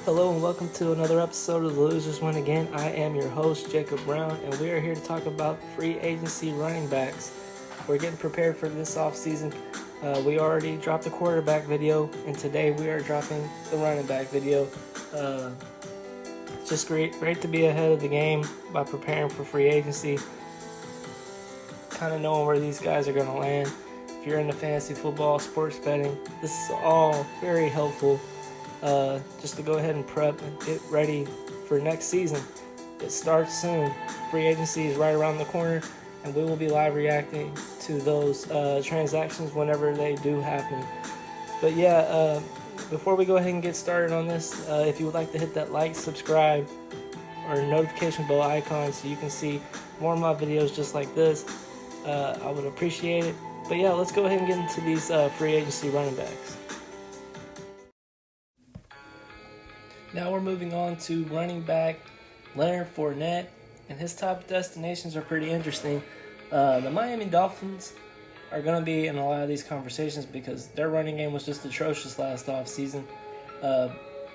Hello and welcome to another episode of The Losers Win Again. I am your host, Jacob Brown, and we are here to talk about free agency running backs. We're getting prepared for this offseason. We already dropped the quarterback video, and today we are dropping the running back video. It's just great to be ahead of the game by preparing for free agency, kind of knowing where these guys are going to land. If you're into fantasy football, sports betting, this is all very helpful. Just to go ahead and prep and get ready for next season. It starts soon. Free agency is right around the corner, and we will be live reacting to those transactions whenever they do happen. But yeah, before we go ahead and get started on this, if you would like to hit that like, subscribe, or notification bell icon so you can see more of my videos just like this, I would appreciate it. But yeah, let's go ahead and get into these free agency running backs. Now we're moving on to running back Leonard Fournette, and his top destinations are pretty interesting. The Miami Dolphins are going to be in a lot of these conversations because their running game was just atrocious last offseason.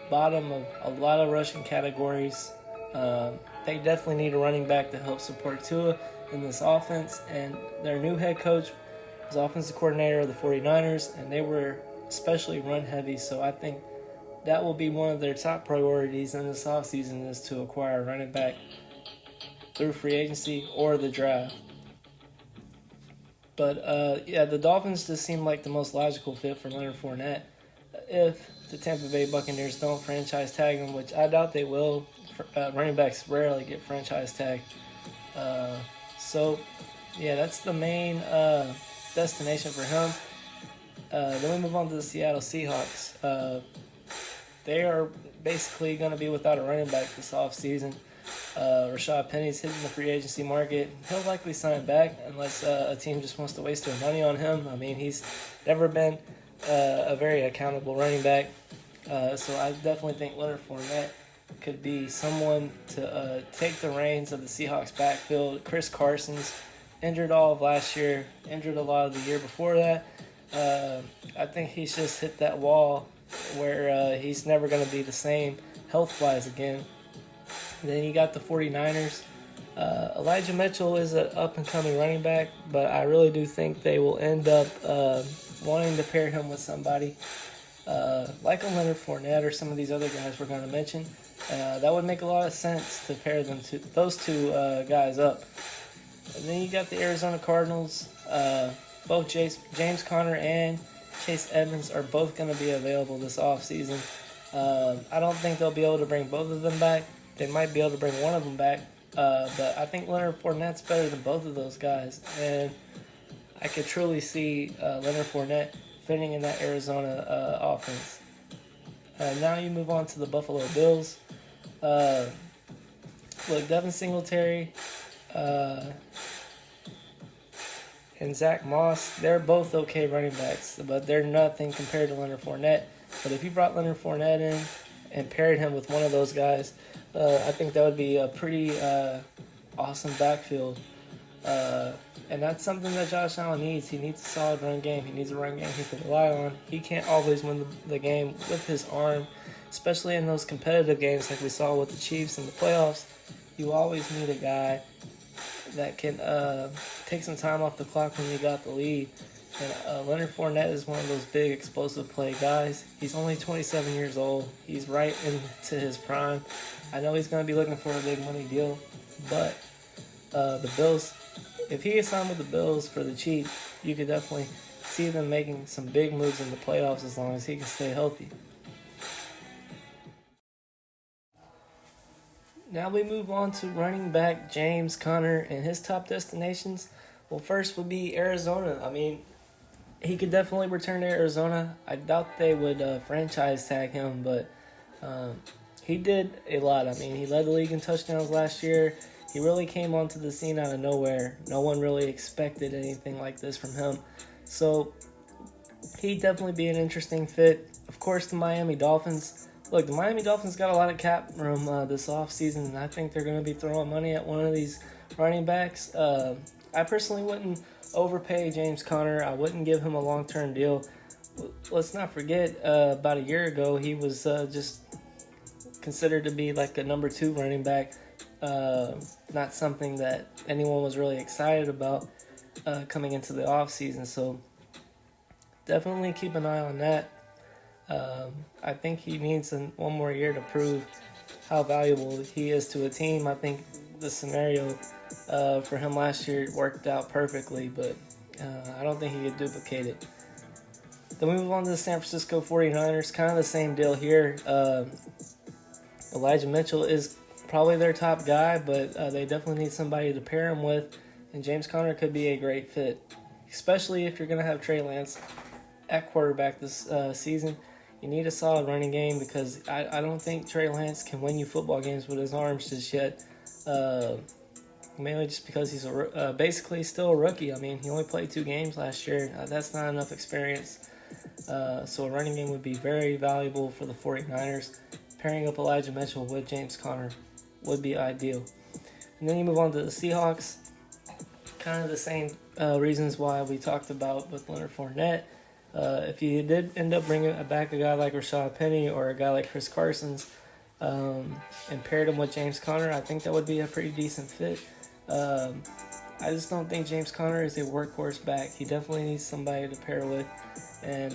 Bottom of a lot of rushing categories. They definitely need a running back to help support Tua in this offense, and their new head coach was offensive coordinator of the 49ers, and they were especially run heavy, so I think that will be one of their top priorities in this offseason is to acquire a running back through free agency or the draft. But the Dolphins just seem like the most logical fit for Leonard Fournette if the Tampa Bay Buccaneers don't franchise tag him, which I doubt they will. Running backs rarely get franchise tagged. That's the main destination for him. Then we move on to the Seattle Seahawks. They are basically going to be without a running back this offseason. Rashad Penny's hitting the free agency market. He'll likely sign back unless a team just wants to waste their money on him. I mean, he's never been a very accountable running back. So I definitely think Leonard Fournette could be someone to take the reins of the Seahawks backfield. Chris Carson's injured all of last year, injured a lot of the year before that. I think he's just hit that wall where he's never going to be the same health-wise again. And then you got the 49ers. Elijah Mitchell is an up-and-coming running back, but I really do think they will end up wanting to pair him with somebody like a Leonard Fournette or some of these other guys we're going to mention. That would make a lot of sense to pair those two guys up. And then you got the Arizona Cardinals. Both James Conner and Chase Edmonds are both going to be available this offseason. I don't think they'll be able to bring both of them back. They might be able to bring one of them back. But I think Leonard Fournette's better than both of those guys. And I could truly see Leonard Fournette fitting in that Arizona offense. Now you move on to the Buffalo Bills. Devin Singletary and Zach Moss, they're both okay running backs, but they're nothing compared to Leonard Fournette. But if you brought Leonard Fournette in and paired him with one of those guys, I think that would be a pretty awesome backfield. And that's something that Josh Allen needs. He needs a solid run game. He needs a run game he can rely on. He can't always win the game with his arm, especially in those competitive games like we saw with the Chiefs in the playoffs. You always need a guy that can take some time off the clock when you got the lead. And Leonard Fournette is one of those big explosive play guys. He's only 27 years old. He's right into his prime. I know he's going to be looking for a big money deal, but the Bills, if he is signed with the Bills for the cheap, you could definitely see them making some big moves in the playoffs as long as he can stay healthy. Now we move on to running back James Conner and his top destinations. Well, first would be Arizona. I mean, he could definitely return to Arizona. I doubt they would franchise tag him, but he did a lot. I mean, he led the league in touchdowns last year. He really came onto the scene out of nowhere. No one really expected anything like this from him. So he'd definitely be an interesting fit. Of course, the Miami Dolphins. Look, the Miami Dolphins got a lot of cap room this offseason, and I think they're going to be throwing money at one of these running backs. I personally wouldn't overpay James Conner. I wouldn't give him a long-term deal. Let's not forget, about a year ago, he was just considered to be like a number 2 running back. Not something that anyone was really excited about coming into the offseason. So definitely keep an eye on that. I think he needs one more year to prove how valuable he is to a team. I think the scenario for him last year worked out perfectly, but I don't think he could duplicate it. Then we move on to the San Francisco 49ers. Kind of the same deal here. Elijah Mitchell is probably their top guy, but they definitely need somebody to pair him with, and James Conner could be a great fit, especially if you're going to have Trey Lance at quarterback this season. You need a solid running game because I don't think Trey Lance can win you football games with his arms just yet, mainly just because he's basically still a rookie. I mean, he only played 2 games last year. That's not enough experience. So a running game would be very valuable for the 49ers. Pairing up Elijah Mitchell with James Conner would be ideal. And then you move on to the Seahawks. Kind of the same reasons why we talked about with Leonard Fournette. If you did end up bringing back a guy like Rashad Penny or a guy like Chris Carson's and paired him with James Conner, I think that would be a pretty decent fit. I just don't think James Conner is a workhorse back. He definitely needs somebody to pair with. And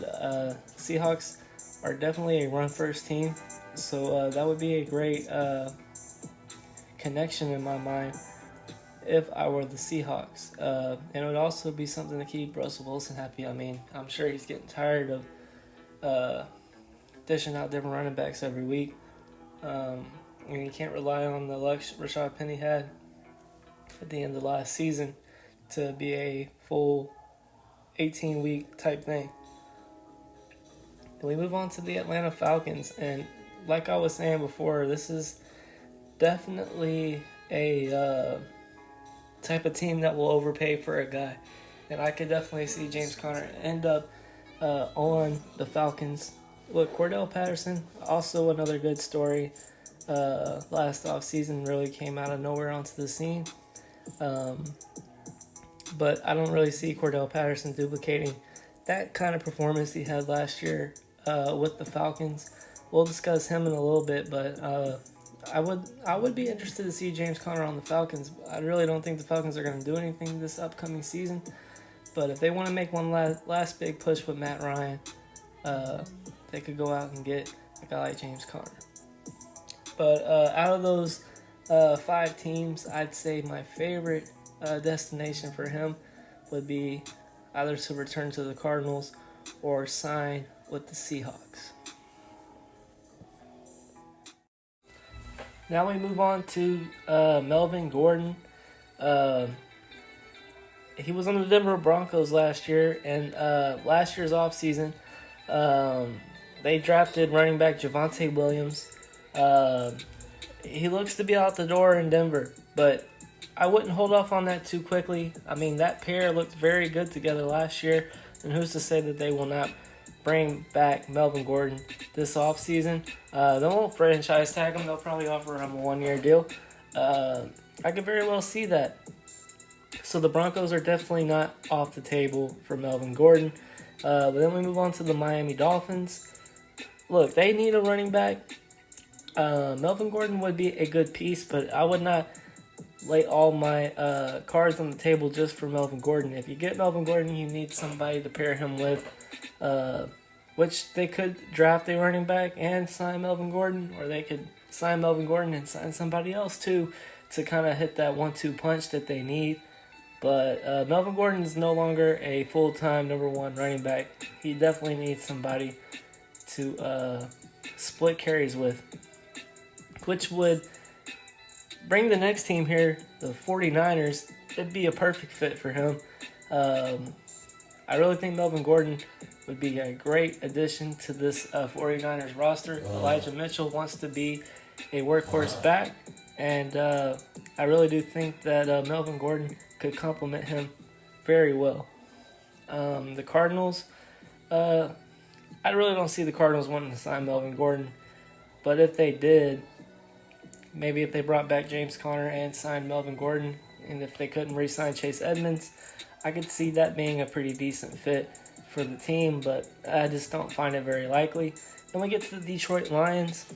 Seahawks are definitely a run-first team. So that would be a great connection in my mind if I were the Seahawks. And it would also be something to keep Russell Wilson happy. I mean, I'm sure he's getting tired of dishing out different running backs every week. And you can't rely on the luck Rashad Penny had at the end of last season to be a full 18-week type thing. Then we move on to the Atlanta Falcons, and like I was saying before, this is definitely a type of team that will overpay for a guy, and I could definitely see James Conner end up on the Falcons. Look, Cordell Patterson, also another good story. Last offseason really came out of nowhere onto the scene. But I don't really see Cordell Patterson duplicating that kind of performance he had last year with the Falcons. We'll discuss him in a little bit, but I would be interested to see James Conner on the Falcons. I really don't think the Falcons are going to do anything this upcoming season. But if they want to make one last big push with Matt Ryan, they could go out and get a guy like James Conner. But out of those 5 teams, I'd say my favorite destination for him would be either to return to the Cardinals or sign with the Seahawks. Now we move on to Melvin Gordon. He was on the Denver Broncos last year, and last year's offseason, they drafted running back Javonte Williams. He looks to be out the door in Denver, but I wouldn't hold off on that too quickly. I mean, that pair looked very good together last year, and who's to say that they will not bring back Melvin Gordon this offseason? They won't franchise tag him. They'll probably offer him a 1-year deal. I could very well see that. So the Broncos are definitely not off the table for Melvin Gordon. But then we move on to the Miami Dolphins. Look, they need a running back. Melvin Gordon would be a good piece, but I would not lay all my cards on the table just for Melvin Gordon. If you get Melvin Gordon, you need somebody to pair him with, which they could draft a running back and sign Melvin Gordon, or they could sign Melvin Gordon and sign somebody else too to kind of hit that 1-2 punch that they need. But Melvin Gordon is no longer a full-time number 1 running back. He definitely needs somebody to split carries with, which would bring the next team here, the 49ers. It'd be a perfect fit for him. I really think Melvin Gordon would be a great addition to this 49ers roster. Elijah Mitchell wants to be a workhorse back, and I really do think that Melvin Gordon could complement him very well. The Cardinals, I really don't see the Cardinals wanting to sign Melvin Gordon, but if they did, maybe if they brought back James Conner and signed Melvin Gordon, and if they couldn't re-sign Chase Edmonds, I could see that being a pretty decent fit for the team, but I just don't find it very likely. Then we get to the Detroit Lions.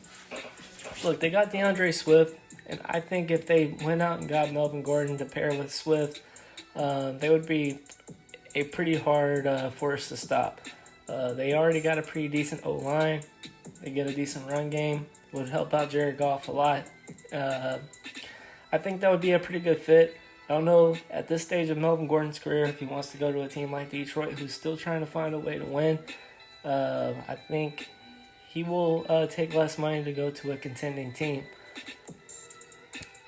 look, they got DeAndre Swift, and I think if they went out and got Melvin Gordon to pair with Swift, they would be a pretty hard force to stop. They already got a pretty decent O-line. They get a decent run game. Would help out Jared Goff a lot. I think that would be a pretty good fit. I don't know at this stage of Melvin Gordon's career if he wants to go to a team like Detroit, who's still trying to find a way to win. I think he will take less money to go to a contending team.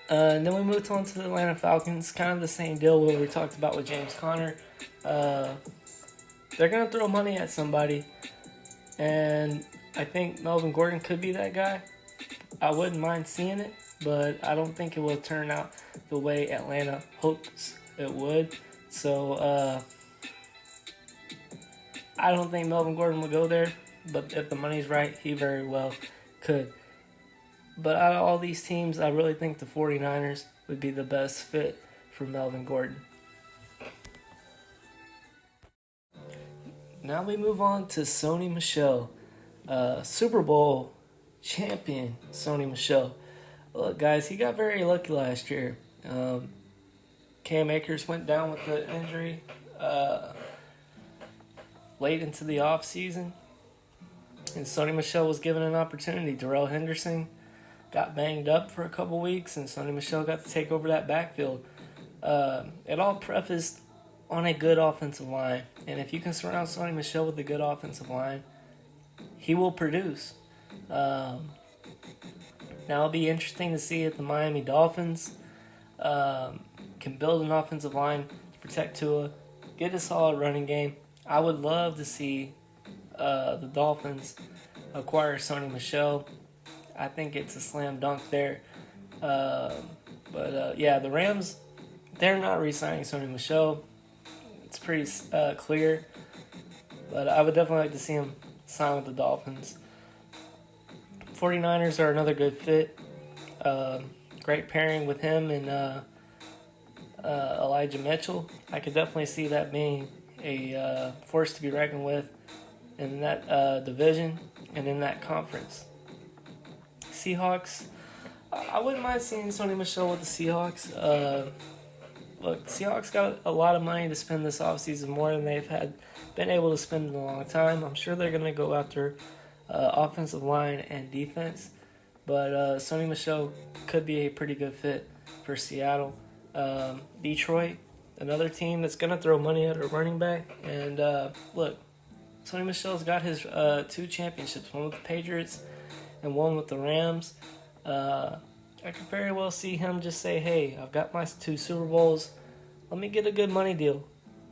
And then we moved on to the Atlanta Falcons. Kind of the same deal what we talked about with James Conner. They're going to throw money at somebody. And I think Melvin Gordon could be that guy. I wouldn't mind seeing it, but I don't think it will turn out the way Atlanta hopes it would. So I don't think Melvin Gordon will go there, but if the money's right, he very well could. But out of all these teams, I really think the 49ers would be the best fit for Melvin Gordon. Now we move on to Sony Michel, Super Bowl champion Sony Michel. Look, guys, he got very lucky last year. Cam Akers went down with the injury late into the offseason, and Sony Michel was given an opportunity. Darrell Henderson got banged up for a couple weeks, and Sony Michel got to take over that backfield. It all prefaced on a good offensive line, and if you can surround Sony Michel with a good offensive line, he will produce. Now it'll be interesting to see if the Miami Dolphins can build an offensive line to protect Tua, get a solid running game. I would love to see the Dolphins acquire Sony Michel. I think it's a slam dunk there. But the Rams, they're not re-signing Sony Michel. It's pretty clear. But I would definitely like to see him sign with the Dolphins. 49ers are another good fit. Great pairing with him and Elijah Mitchell. I could definitely see that being a force to be reckoned with in that division and in that conference. Seahawks, I wouldn't mind seeing Sony Michel with the Seahawks. Look, Seahawks got a lot of money to spend this offseason, more than they've been able to spend in a long time. I'm sure they're going to go after offensive line and defense, but Sony Michel could be a pretty good fit for Seattle. Detroit, another team that's going to throw money at a running back. And look, Sony Michel's got his 2 championships, one with the Patriots and one with the Rams. I could very well see him just say, hey, I've got my 2 Super Bowls. Let me get a good money deal.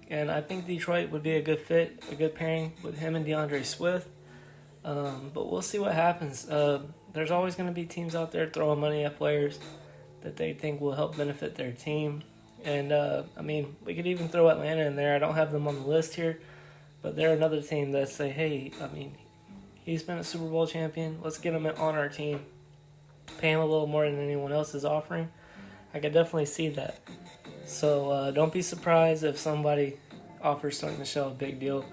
And I think Detroit would be a good fit, a good pairing with him and DeAndre Swift. But we'll see what happens. There's always going to be teams out there throwing money at players that they think will help benefit their team. And, we could even throw Atlanta in there. I don't have them on the list here. But they're another team that say, hey, he's been a Super Bowl champion. Let's get him on our team. Pay him a little more than anyone else is offering. I could definitely see that. So don't be surprised if somebody offers Sony Michel a big deal.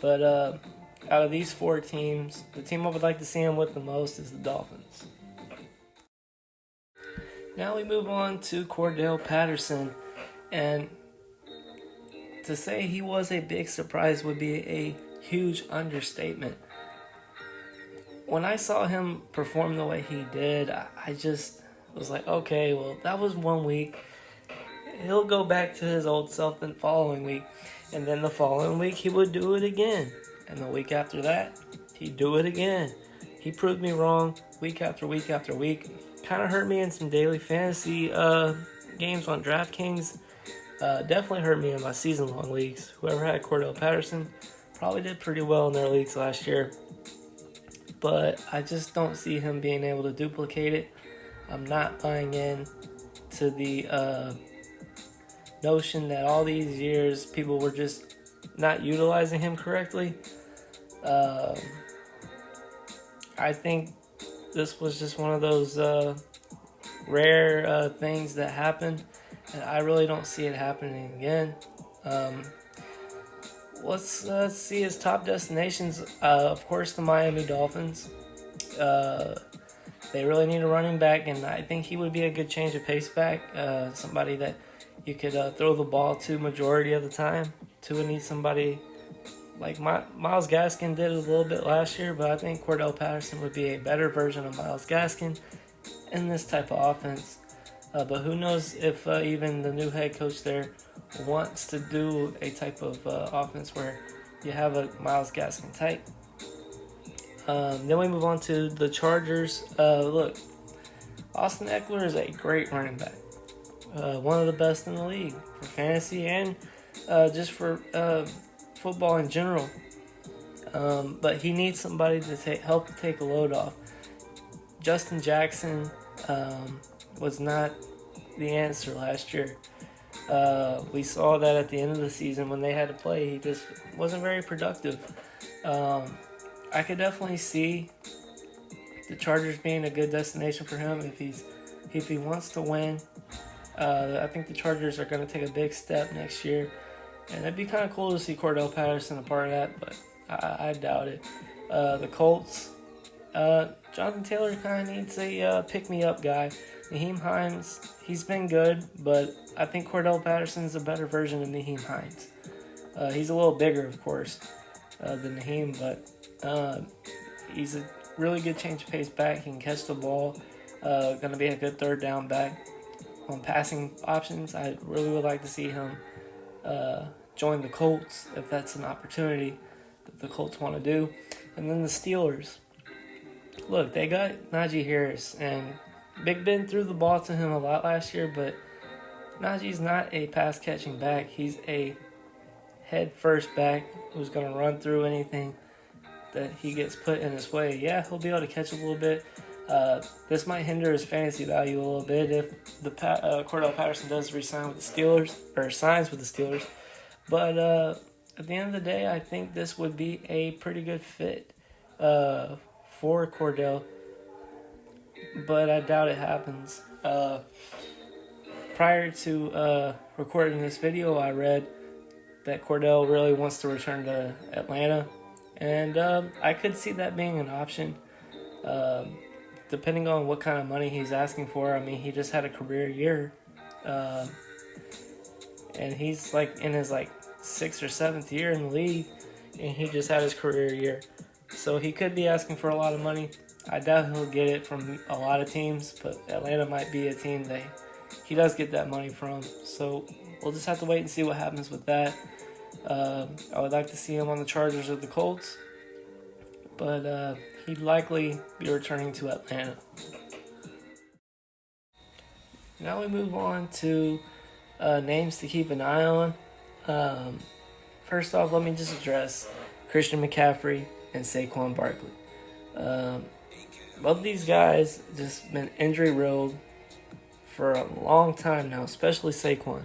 But out of these 4 teams, the team I would like to see him with the most is the Dolphins. Now we move on to Cordell Patterson. And to say he was a big surprise would be a huge understatement. When I saw him perform the way he did, I just was like, okay, well, that was 1 week. He'll go back to his old self the following week. And then the following week, he would do it again. And the week after that, he'd do it again. He proved me wrong week after week after week. Kind of hurt me in some daily fantasy games on DraftKings. Definitely hurt me in my season-long leagues. Whoever had Cordell Patterson probably did pretty well in their leagues last year. But I just don't see him being able to duplicate it. I'm not buying in to the notion that all these years people were just not utilizing him correctly. I think this was just one of those rare things that happened, and I really don't see it happening again. Let's see his top destinations. Of course, the Miami Dolphins. They really need a running back, and I think he would be a good change of pace back. Somebody that you could throw the ball to majority of the time. Tua needs somebody like Myles Gaskin did it a little bit last year, but I think Cordell Patterson would be a better version of Myles Gaskin in this type of offense. But who knows if even the new head coach there wants to do a type of offense where you have a Myles Gaskin type. Then we move on to the Chargers. Look, Austin Eckler is a great running back. One of the best in the league for fantasy and just for football in general. But he needs somebody to help take a load off. Justin Jackson was not the answer last year. We saw that at the end of the season when they had to play. He just wasn't very productive. I could definitely see the Chargers being a good destination for him if he wants to win. I think the Chargers are going to take a big step next year, and it'd be kind of cool to see Cordell Patterson a part of that, but I doubt it. The Colts, Jonathan Taylor kind of needs a pick-me-up guy. Nyheim Hines, he's been good, but I think Cordell Patterson's a better version of Nyheim Hines. He's a little bigger, of course, than Nyheim, but he's a really good change of pace back. He can catch the ball. Going to be a good third down back. On passing options, I really would like to see him join the Colts if that's an opportunity that the Colts want to do. And then the Steelers. Look, they got Najee Harris, and Big Ben threw the ball to him a lot last year, but Najee's not a pass-catching back. He's a head-first back who's going to run through anything that he gets put in his way. Yeah, he'll be able to catch a little bit. This might hinder his fantasy value a little bit if the Cordell Patterson does signs with the Steelers. But at the end of the day, I think this would be a pretty good fit for Cordell. But I doubt it happens. Prior to recording this video, I read that Cordell really wants to return to Atlanta. And I could see that being an option. Depending on what kind of money he's asking for. I mean, he just had a career year. And he's in his 6th or 7th year in the league. And he just had his career year. So he could be asking for a lot of money. I doubt he'll get it from a lot of teams. But Atlanta might be a team that he does get that money from. So we'll just have to wait and see what happens with that. I would like to see him on the Chargers or the Colts. But he'd likely be returning to Atlanta. Now we move on to names to keep an eye on. First off, let me just address Christian McCaffrey and Saquon both of these guys just been injury-riddled for a long time now, especially Saquon.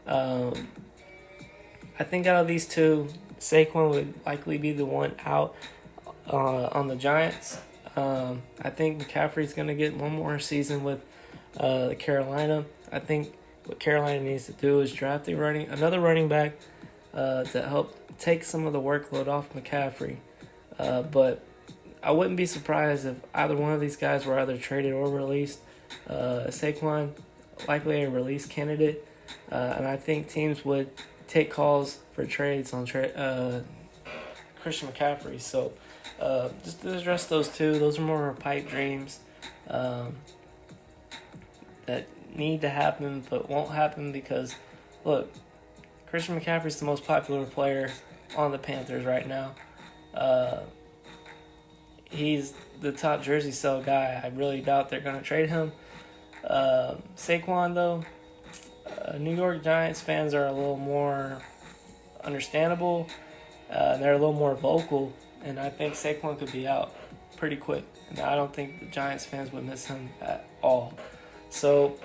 I think out of these two, Saquon would likely be the one out on the Giants. I think McCaffrey's going to get one more season with Carolina. I think what Carolina needs to do is draft another running back to help take some of the workload off McCaffrey. But I wouldn't be surprised if either one of these guys were either traded or released. Saquon, likely a release candidate. And I think teams would take calls for trades on Christian McCaffrey. So just to address those two, those are more pipe dreams that need to happen but won't happen because, look, Christian McCaffrey's the most popular player on the Panthers right now. He's the top jersey sell guy. I really doubt they're going to trade him. Saquon, though, New York Giants fans are a little more understandable. They're a little more vocal, and I think Saquon could be out pretty quick. And I don't think the Giants fans would miss him at all. So,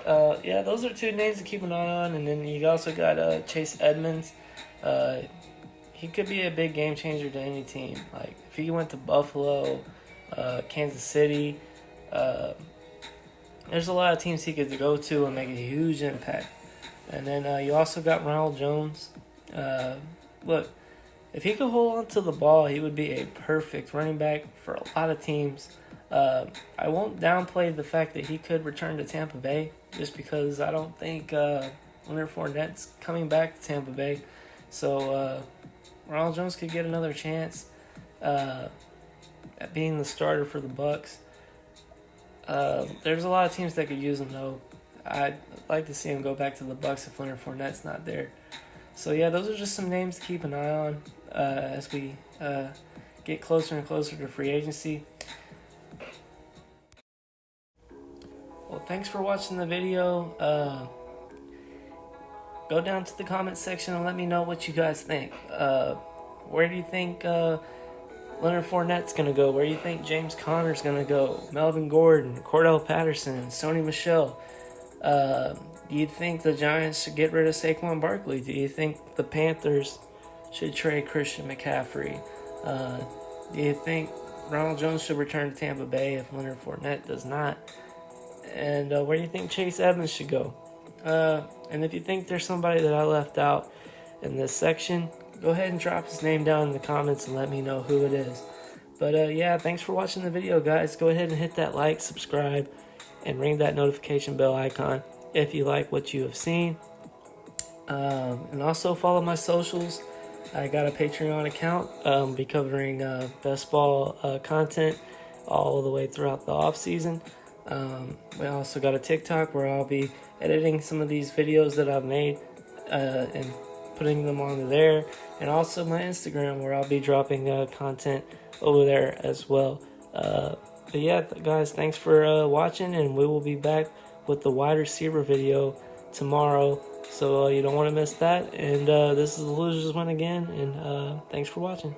yeah, those are two names to keep an eye on. And then you also got Chase Edmonds. He could be a big game changer to any team. Like, if he went to Buffalo, Kansas City, there's a lot of teams he could go to and make a huge impact. And then you also got Ronald Jones. Look, if he could hold on to the ball, he would be a perfect running back for a lot of teams. I won't downplay the fact that he could return to Tampa Bay, just because I don't think Leonard Fournette's coming back to Tampa Bay. So Ronald Jones could get another chance at being the starter for the Bucs. There's a lot of teams that could use him, though. I'd like to see him go back to the Bucs if Leonard Fournette's not there. So yeah, those are just some names to keep an eye on as we get closer and closer to free agency. Well, thanks for watching the video. Go down to the comment section and let me know what you guys think. Where do you think Leonard Fournette's going to go? Where do you think James Conner's going to go? Melvin Gordon, Cordell Patterson, Sony Michel. Do you think the Giants should get rid of Saquon Do you think the Panthers should trade Christian McCaffrey? Do you think Ronald Jones should return to Tampa Bay if Leonard Fournette does not? And where do you think Chase Edmonds should go? And if you think there's somebody that I left out in this section, go ahead and drop his name down in the comments and let me know who it is. But yeah, thanks for watching the video, guys. Go ahead and hit that like, subscribe, and ring that notification bell icon if you like what you have seen. And also follow my socials. I got a Patreon account. I'll be covering Bestball content all the way throughout the offseason. We also got a TikTok where I'll be editing some of these videos that I've made and putting them onto there. And also my Instagram where I'll be dropping content over there as well. But yeah, guys, thanks for watching, and we will be back with the wide receiver video tomorrow. So you don't want to miss that. And this is the Losers Win Again, and thanks for watching.